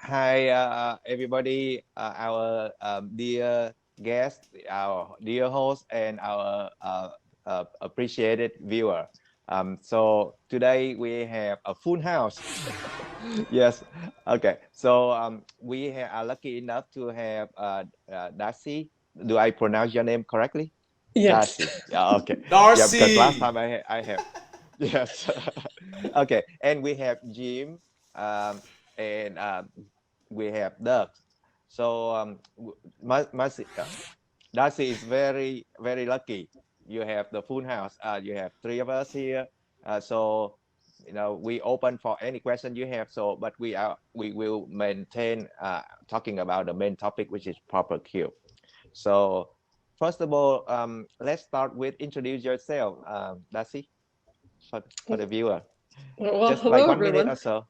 Hi, everybody, our dear guest, our dear host, and our appreciated viewer. So today we have a full house. Yes. Okay. So are lucky enough to have Darcy. Do I pronounce your name correctly? Yes. Darcy. Yeah. Okay. Yeah. Because last Darcy. time I have. Yes. Okay. And we have Jim. And we have Doug. So Darcy is very lucky. You have the full house. You have three of us here. So we open for any question you have. So but we will maintain talking about the main topic, which is proper cure. So first of all, let's start with introduce yourself, Darcy, for the viewer. Well, Just like hello, 1 minute or everyone. so.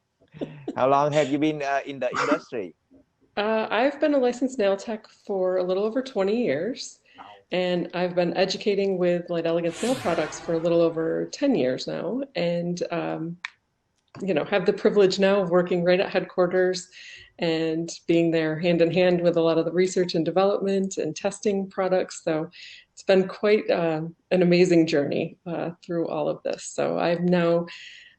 How long have you been in the industry? I've been a licensed nail tech for a little over 20 years, and I've been educating with Light Elegance nail products for a little over 10 years now, and have the privilege now of working right at headquarters and being there hand in hand with a lot of the research and development and testing products. So it's been quite an amazing journey through all of this. So I'm now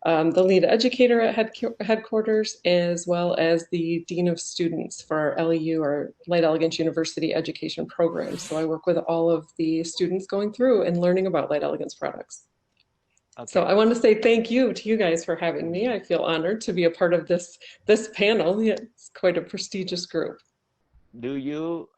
the lead educator at headquarters, as well as the dean of students for our LEU, or Light Elegance University Education Program. So I work with all of the students going through and learning about Light Elegance products. So Okay. I want to say thank you to you guys for having me. I feel honored to be a part of this panel. Yeah, it's quite a prestigious group. Do you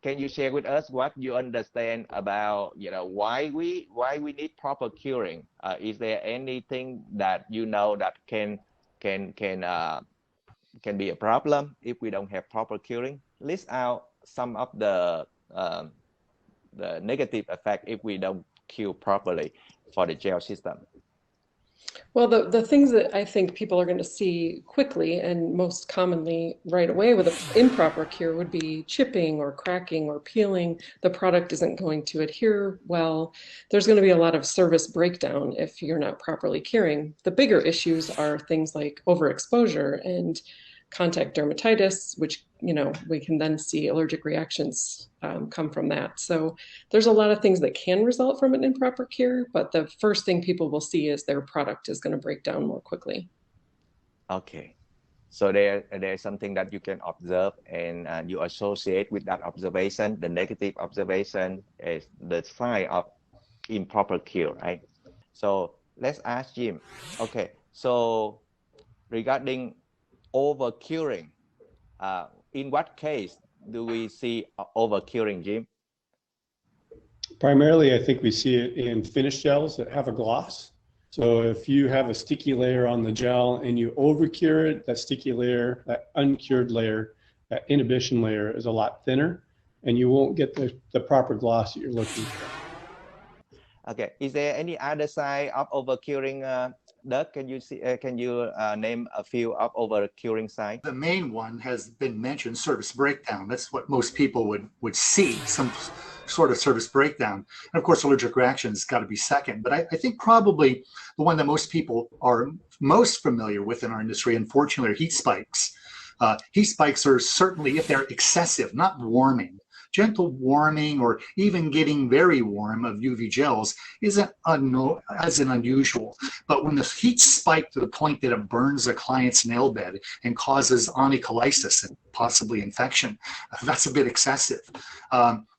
can you share with us what you understand about why we need proper curing? Is there anything that that can can uh, can be a problem if we don't have proper curing? List out some of um, the negative effect if we don't cure properly for the gel system. Well, the things that I think people are going to see quickly and most commonly right away with an improper cure would be chipping or cracking or peeling. The product isn't going to adhere well. There's going to be a lot of service breakdown if you're not properly curing. The bigger issues are things like overexposure and contact dermatitis, which we can then see allergic reactions come from that. So there's a lot of things that can result from an improper cure, but the first thing people will see is their product is going to break down more quickly. Okay. So there's something that you can observe and you associate with that observation. The negative observation is the sign of improper cure, right? So let's ask Jim. Okay, so regarding over curing, in what case do we see over curing, Jim? Primarily, I think we see it in finished gels that have a gloss. So if you have a sticky layer on the gel and you over cure it, that sticky layer, that uncured layer, that inhibition layer is a lot thinner and you won't get the proper gloss that you're looking for. Okay, is there any other side of over curing? Doug, can you name a few of over curing side? The main one has been mentioned, service breakdown. That's what most people would see, some sort of service breakdown. And of course, allergic reaction has got to be second. But I think probably the one that most people are most familiar with in our industry, unfortunately, are heat spikes. Heat spikes are certainly, if they're excessive, not warming, gentle warming or even getting very warm of UV gels isn't unusual. But when the heat spikes to the point that it burns a client's nail bed and causes onycholysis and possibly infection, that's a bit excessive.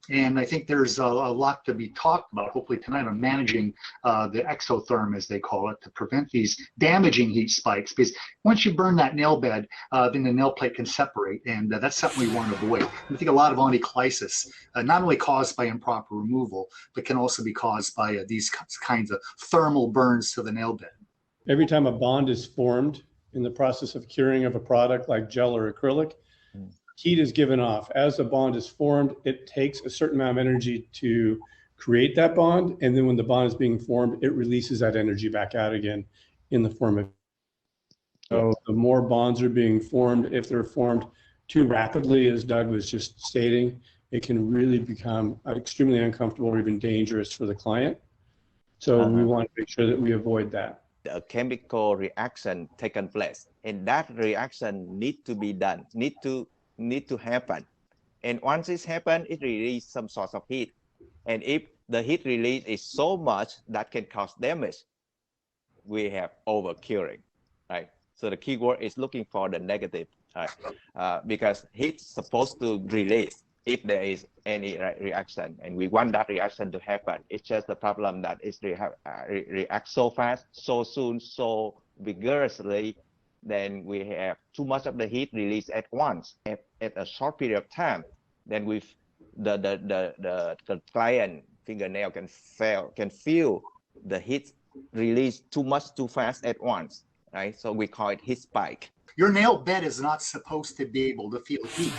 And I think there's a lot to be talked about, hopefully tonight, on managing the exotherm, as they call it, to prevent these damaging heat spikes. Because once you burn that nail bed, then the nail plate can separate, and that's something we want to avoid. And I think a lot of onycholysis, not only caused by improper removal, but can also be caused by these kinds of thermal burns to the nail bed. Every time a bond is formed in the process of curing of a product like gel or acrylic, heat is given off. As the bond is formed, it takes a certain amount of energy to create that bond. And then when the bond is being formed, it releases that energy back out again in the form of. So the more bonds are being formed, if they're formed too rapidly, as Doug was just stating, it can really become extremely uncomfortable or even dangerous for the client. So we want to make sure that we avoid that. a chemical reaction taken place, and that reaction need to be done, need to happen. And once it's happened, it releases some sort of heat. And if the heat release is so much that can cause damage, we have over curing, right? So the keyword is looking for the negative, right? Because heat's supposed to release if there is any reaction, and we want that reaction to happen. It's just the problem that it react so fast, so soon, so vigorously, then we have too much of the heat released at once at a short period of time. Then with the client fingernail can feel the heat release too much too fast at once, right? So we call it heat spike. Your nail bed is not supposed to be able to feel heat.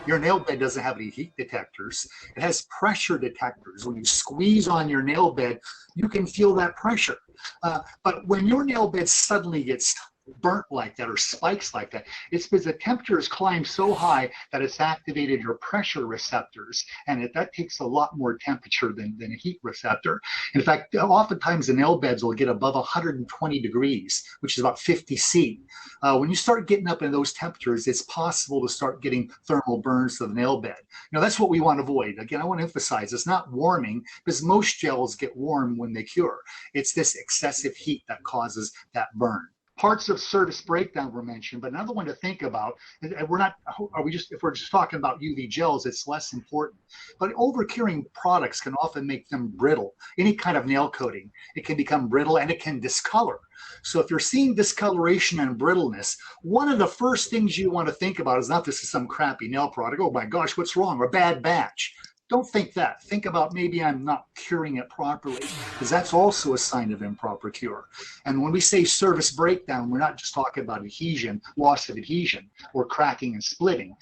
Your nail bed doesn't have any heat detectors. It has pressure detectors. When you squeeze on your nail bed, you can feel that pressure. But when your nail bed suddenly gets burnt like that or spikes like that, it's because the temperature has climbed so high that it's activated your pressure receptors, and that takes a lot more temperature than a heat receptor. In fact, oftentimes the nail beds will get above 120 degrees, which is about 50 C. When you start getting up in those temperatures, it's possible to start getting thermal burns to the nail bed. That's what we want to avoid. Again, I want to emphasize it's not warming, because most gels get warm when they cure. It's this excessive heat that causes that burn. Parts of service breakdown were mentioned, but another one to think about, and if we're just talking about UV gels, it's less important. But over-curing products can often make them brittle. Any kind of nail coating, it can become brittle and it can discolor. So if you're seeing discoloration and brittleness, one of the first things you want to think about is not this is some crappy nail product, oh my gosh, what's wrong, or a bad batch. Don't think that. Think about maybe I'm not curing it properly, because that's also a sign of improper cure. And when we say service breakdown, we're not just talking about adhesion, loss of adhesion, or cracking and splitting,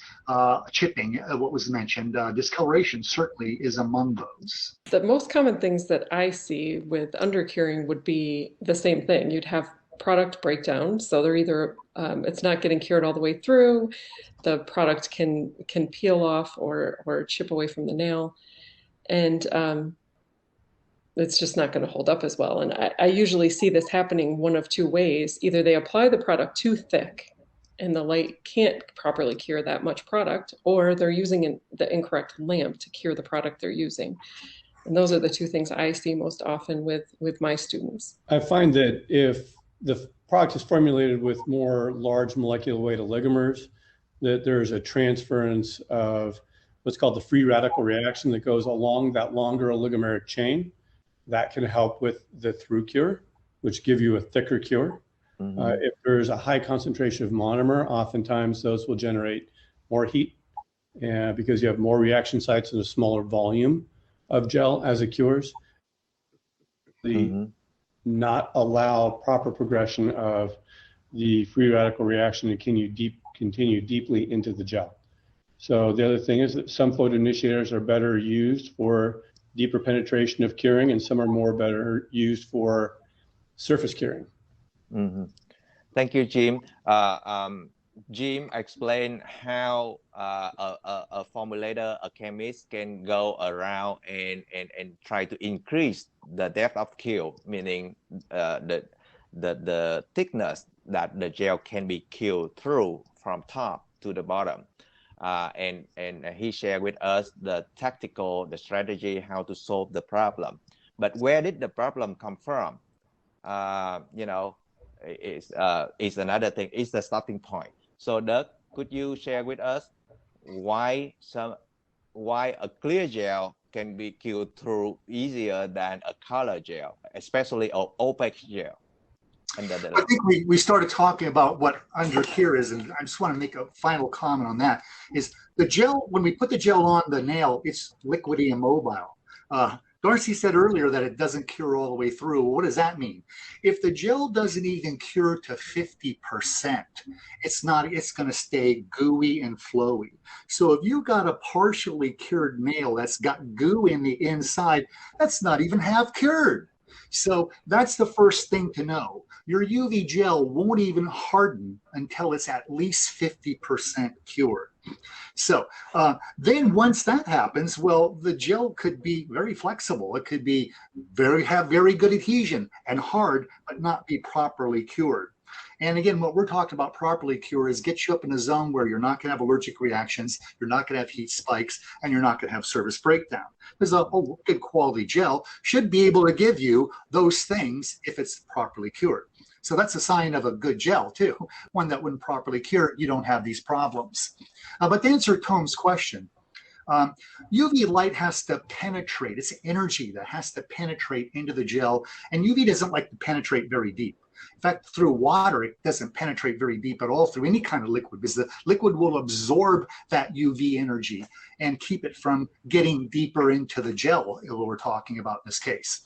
chipping, what was mentioned. Discoloration certainly is among those. The most common things that I see with undercuring would be the same thing. You'd have product breakdown, so they're either it's not getting cured all the way through, the product can peel off or chip away from the nail, and it's just not going to hold up as well. And I usually see this happening one of two ways. Either they apply the product too thick and the light can't properly cure that much product, or they're using the incorrect lamp to cure the product they're using. And those are the two things I see most often with my students. I find that if the product is formulated with more large molecular weight oligomers, that there's a transference of what's called the free radical reaction that goes along that longer oligomeric chain. That can help with the through cure, which give you a thicker cure. Mm-hmm. If there's a high concentration of monomer, oftentimes those will generate more heat because you have more reaction sites and a smaller volume of gel as it cures. Mm-hmm. Not allow proper progression of the free radical reaction to continue deeply into the gel. So the other thing is that some photoinitiators are better used for deeper penetration of curing, and some are more better used for surface curing. Mm-hmm. Thank you, Jim. Jim explained how a formulator, a chemist, can go around and try to increase the depth of cure, meaning the thickness that the gel can be cured through from top to the bottom. And he shared with us the strategy, how to solve the problem. But where did the problem come from? Is another thing. It's the starting point. So Doug, could you share with us why a clear gel can be cured through easier than a color gel, especially an opaque gel? I think we started talking about what undercure is, and I just want to make a final comment on that. Is the gel, when we put the gel on the nail, it's liquidy and mobile. Darcy said earlier that it doesn't cure all the way through. What does that mean? If the gel doesn't even cure to 50%, it's going to stay gooey and flowy. So if you got a partially cured nail that's got goo in the inside, that's not even half cured. So that's the first thing to know. Your UV gel won't even harden until it's at least 50% cured. So then once that happens, well, the gel could be very flexible. It could be have very good adhesion and hard, but not be properly cured. And again, what we're talking about properly cure is get you up in a zone where you're not going to have allergic reactions, you're not going to have heat spikes, and you're not going to have service breakdown. Because a good quality gel should be able to give you those things if it's properly cured. So that's a sign of a good gel too. One that when properly cured, you don't have these problems. But to answer Tom's question, UV light has to penetrate. It's energy that has to penetrate into the gel, and UV doesn't like to penetrate very deep. In fact, through water, it doesn't penetrate very deep at all through any kind of liquid, because the liquid will absorb that UV energy and keep it from getting deeper into the gel that we're talking about in this case.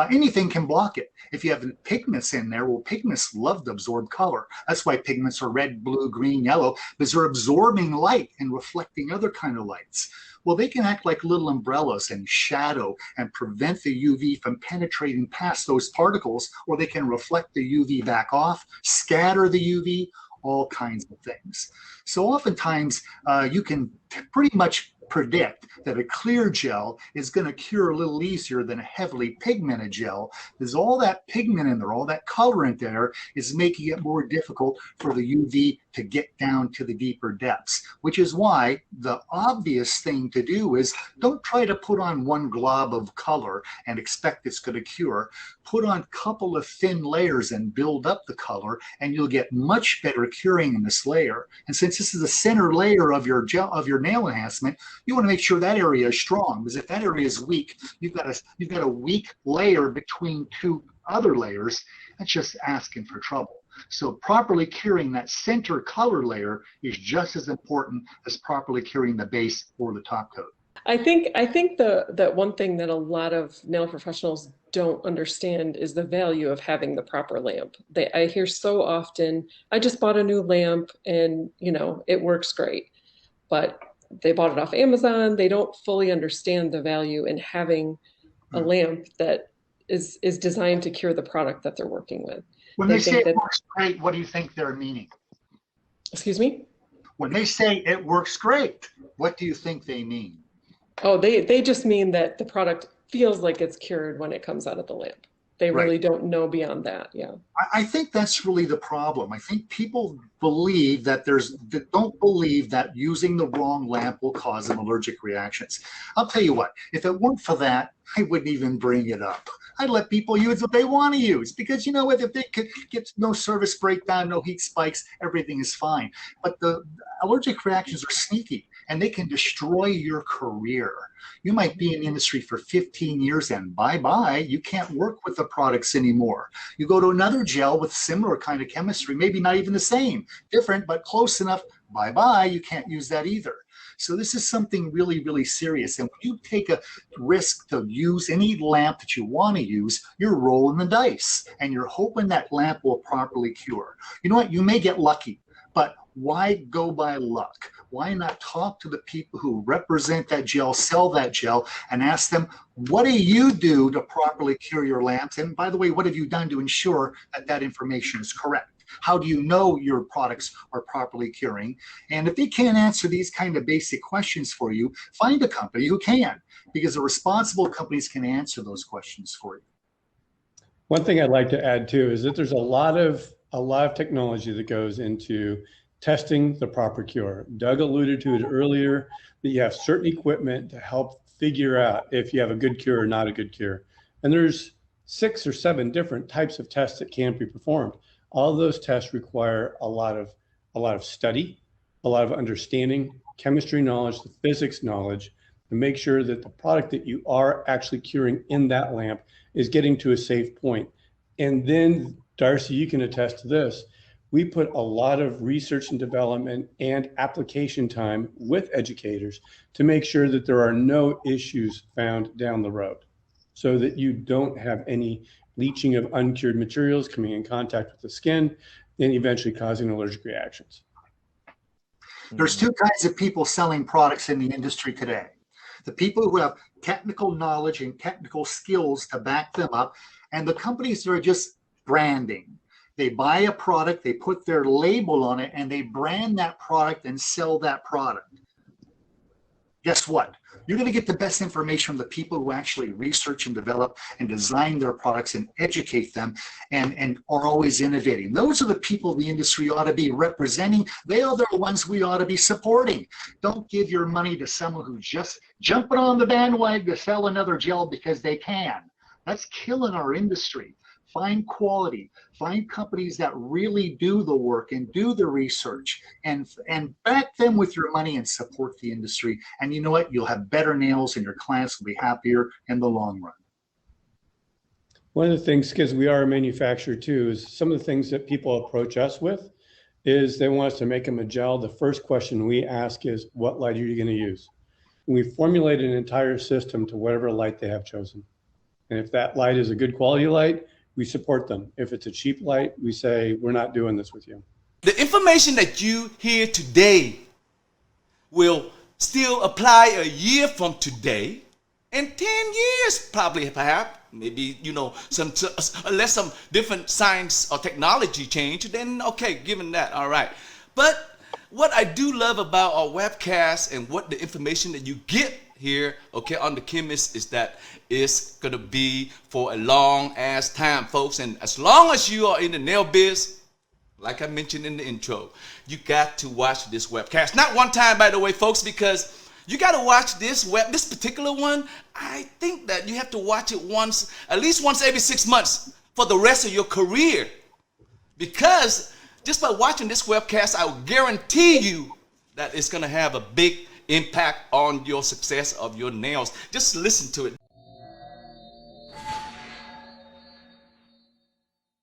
Anything can block it. If you have pigments in there, well, pigments love to absorb color. That's why pigments are red, blue, green, yellow, because they're absorbing light and reflecting other kind of lights. Well, they can act like little umbrellas and shadow and prevent the UV from penetrating past those particles, or they can reflect the UV back off, scatter the UV, all kinds of things. So oftentimes you can pretty much predict that a clear gel is going to cure a little easier than a heavily pigmented gel, because all that pigment in there, all that colorant there is making it more difficult for the UV to get down to the deeper depths, which is why the obvious thing to do is don't try to put on one glob of color and expect it's going to cure. Put on a couple of thin layers and build up the color, and you'll get much better curing in this layer. And since this is the center layer of your gel, of your nail enhancement, you want to make sure that area is strong, because if that area is weak, you've got a weak layer between two other layers. That's just asking for trouble. So properly curing that center color layer is just as important as properly curing the base or the top coat. I think that one thing that a lot of nail professionals don't understand is the value of having the proper lamp. I hear so often, I just bought a new lamp and it works great, but they bought it off Amazon. They don't fully understand the value in having a lamp that is designed to cure the product that they're working with. When they say it works great, what do you think they're meaning? Excuse me? When they say it works great, what do you think they mean? Oh, they just mean that the product feels like it's cured when it comes out of the lamp. They really don't know beyond that. Yeah. I think that's really the problem. I think people believe that don't believe that using the wrong lamp will cause them allergic reactions. I'll tell you what, if it weren't for that, I wouldn't even bring it up. I'd let people use what they want to use, because you know what, if they could get no service breakdown, no heat spikes, everything is fine. But the allergic reactions are sneaky, and they can destroy your career. You might be in the industry for 15 years and bye-bye, you can't work with the products anymore. You go to another gel with similar kind of chemistry, maybe not even the same, different, but close enough, bye-bye, you can't use that either. So this is something really, really serious. And when you take a risk to use any lamp that you want to use, you're rolling the dice and you're hoping that lamp will properly cure. You know what? You may get lucky, but why go by luck? Why not talk to the people who represent that gel, sell that gel, and ask them, what do you do to properly cure your lamps? And by the way, what have you done to ensure that that information is correct? How do you know your products are properly curing? And if they can't answer these kind of basic questions for you, find a company who can, because the responsible companies can answer those questions for you. One thing I'd like to add too is that there's a lot of technology that goes into testing the proper cure. Doug alluded to it earlier, that you have certain equipment to help figure out if you have a good cure or not a good cure. And there's 6 or 7 different types of tests that can be performed. All of those tests require a lot of study, a lot of understanding, chemistry knowledge, the physics knowledge, to make sure that the product that you are actually curing in that lamp is getting to a safe point. And then, Darcy, you can attest to this. We put a lot of research and development and application time with educators to make sure that there are no issues found down the road, so that you don't have any leaching of uncured materials coming in contact with the skin and eventually causing allergic reactions. There's 2 kinds of people selling products in the industry today. The people who have technical knowledge and technical skills to back them up, And the companies that are just branding. They buy a product, they put their label on it, and they brand that product and sell that product. Guess what? You're going to get the best information from the people who actually research and develop and design their products and educate them and are always innovating. Those are the people the industry ought to be representing. They are the ones we ought to be supporting. Don't give your money to someone who's just jumping on the bandwagon to sell another gel because they can. That's killing our industry. Find quality, find companies that really do the work and do the research and back them with your money and support the industry. And you know what? You'll have better nails and your clients will be happier in the long run. One of the things, because we are a manufacturer too, is some of the things that people approach us with is they want us to make them a gel. The first question we ask is, what light are you going to use? And we formulate an entire system to whatever light they have chosen. And if that light is a good quality light, we support them. If it's a cheap light, we say, we're not doing this with you. The information that you hear today will still apply a year from today, and 10 years probably, perhaps, maybe, you know, unless some different science or technology change, then okay, given that, all right. But what I do love about our webcast and what the information that you get here, okay, on the Chemist is that it's gonna be for a long ass time, folks. And as long as you are in the nail biz, like I mentioned in the intro, you got to watch this webcast. Not one time, by the way, folks, because you got to watch this particular one. I think that you have to watch it once, at least once every 6 months for the rest of your career. Because just by watching this webcast, I will guarantee you that it's gonna have a big impact on your success of your nails. Just listen to it.